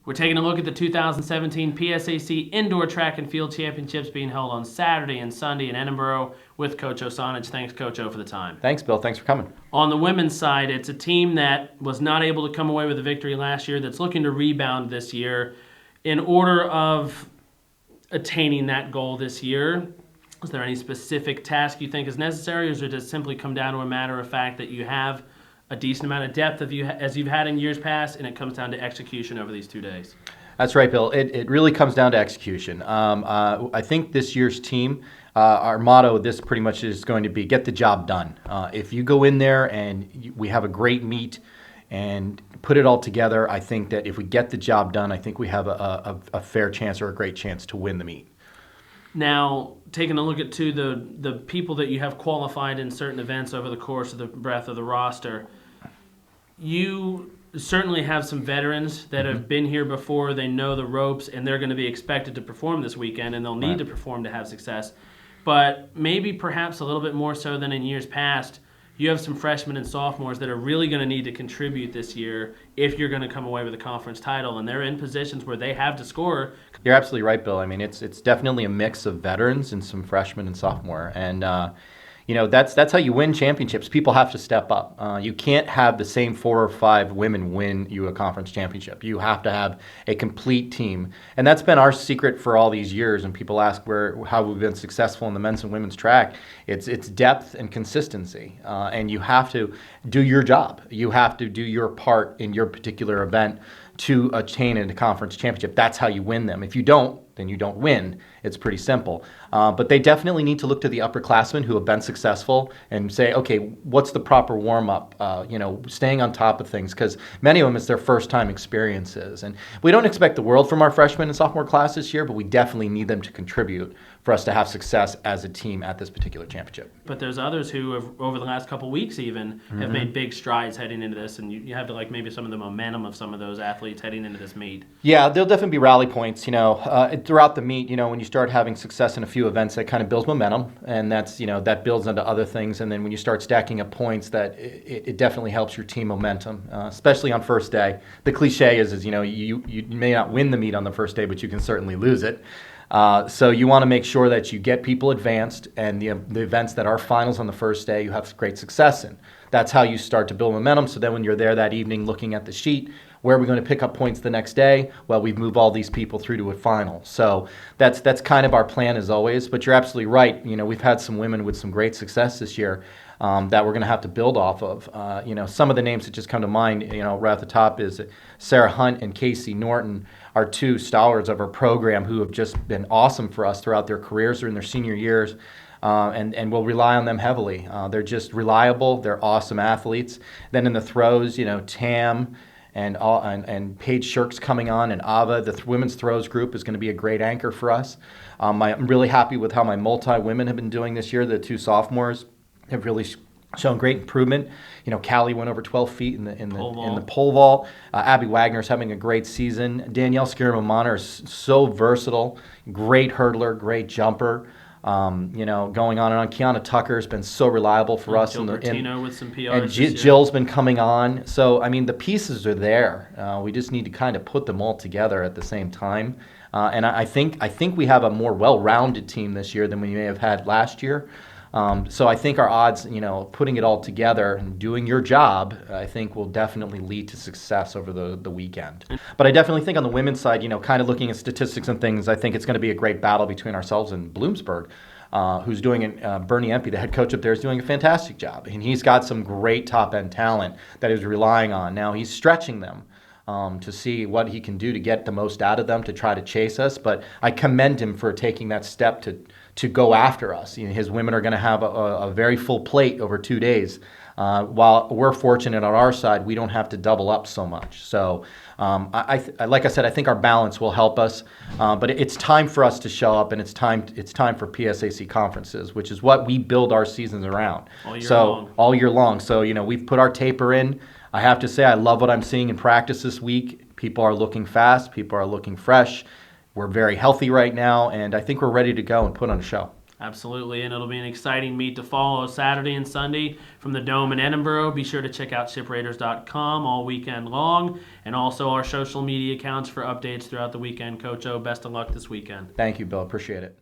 We're taking a look at the 2017 PSAC Indoor Track and Field Championships being held on Saturday and Sunday in Edinboro with Coach Osanitsch. Thanks, Coach O, for the time. Thanks, Bill. Thanks for coming. On the women's side, it's a team that was not able to come away with a victory last year that's looking to rebound this year. In order of attaining that goal this year, is there any specific task you think is necessary, or does it just simply come down to a matter of fact that you have a decent amount of depth as you've had in years past, and it comes down to execution over these 2 days? That's right, Bill. It really comes down to execution. I think this year's team, our motto, this pretty much is going to be get the job done. If you go in there and we have a great meet and put it all together, I think that if we get the job done, I think we have a fair chance or a great chance to win the meet. Now, taking a look at the people that you have qualified in certain events over the course of the breadth of the roster, you certainly have some veterans that have been here before. They know the ropes, and they're going to be expected to perform this weekend, and they'll need to perform to have success. But maybe perhaps a little bit more so than in years past, you have some freshmen and sophomores that are really going to need to contribute this year if you're going to come away with a conference title, and they're in positions where they have to score. You're absolutely right, Bill. I mean, it's definitely a mix of veterans and some freshmen and sophomore, and that's how you win championships. People have to step up. You can't have the same 4 or 5 women win you a conference championship. You have to have a complete team, and that's been our secret for all these years. And people ask how we've been successful in the men's and women's track. It's depth and consistency, and you have to do your job. You have to do your part in your particular event to attain a conference championship. That's how you win them. If you don't, then you don't win. It's pretty simple. But they definitely need to look to the upperclassmen who have been successful and say, okay, what's the proper warm-up, staying on top of things, because many of them, it's their first-time experiences. And we don't expect the world from our freshman and sophomore class this year, but we definitely need them to contribute for us to have success as a team at this particular championship. But there's others who have, over the last couple of weeks even, have made big strides heading into this, and you have to maybe some of the momentum of some of those athletes heading into this meet. Yeah, there'll definitely be rally points, throughout the meet. When you start having success in a few events, that kind of builds momentum, and that builds into other things. And then when you start stacking up points, that it definitely helps your team momentum, especially on first day. The cliche is you may not win the meet on the first day, but you can certainly lose it. So you want to make sure that you get people advanced, and the events that are finals on the first day you have great success in. That's how you start to build momentum. So then when you're there that evening looking at the sheet, where are we going to pick up points the next day? Well, we've moved all these people through to a final. So that's kind of our plan as always. But you're absolutely right. We've had some women with some great success this year that we're going to have to build off of. Some of the names that just come to mind, right at the top is Sarah Hunt and Casey Norton, are 2 stalwarts of our program who have just been awesome for us throughout their careers or in their senior years. And we'll rely on them heavily. They're just reliable. They're awesome athletes. Then in the throws, Tam and Paige Shirk's coming on, and Ava, the women's throws group, is going to be a great anchor for us. I'm really happy with how my multi-women have been doing this year. The 2 sophomores have really shown great improvement. Callie went over 12 feet in the pole vault. Abby Wagner's having a great season. Danielle Skiramamana is so versatile, great hurdler, great jumper. Going on and on. Kiana Tucker's been so reliable for us. Jill Bertino with some PRs. And Jill's been coming on. So, the pieces are there. We just need to kind of put them all together at the same time. And I think we have a more well-rounded team this year than we may have had last year. So I think our odds, putting it all together and doing your job, I think will definitely lead to success over the weekend. But I definitely think on the women's side, kind of looking at statistics and things, I think it's going to be a great battle between ourselves and Bloomsburg, who's doing it. Bernie Empey, the head coach up there, is doing a fantastic job. And he's got some great top-end talent that he's relying on. Now he's stretching them to see what he can do to get the most out of them to try to chase us. But I commend him for taking that step to go after us. His women are going to have a very full plate over 2 days. While we're fortunate on our side, we don't have to double up so much. So, like I said, I think our balance will help us. But it's time for us to show up, and it's time for PSAC conferences, which is what we build our seasons around. All year long. So, we've put our taper in. I have to say, I love what I'm seeing in practice this week. People are looking fast. People are looking fresh. We're very healthy right now, and I think we're ready to go and put on a show. Absolutely, and it'll be an exciting meet to follow Saturday and Sunday from the Dome in Edinboro. Be sure to check out shipraiders.com all weekend long, and also our social media accounts for updates throughout the weekend. Coach O, best of luck this weekend. Thank you, Bill. Appreciate it.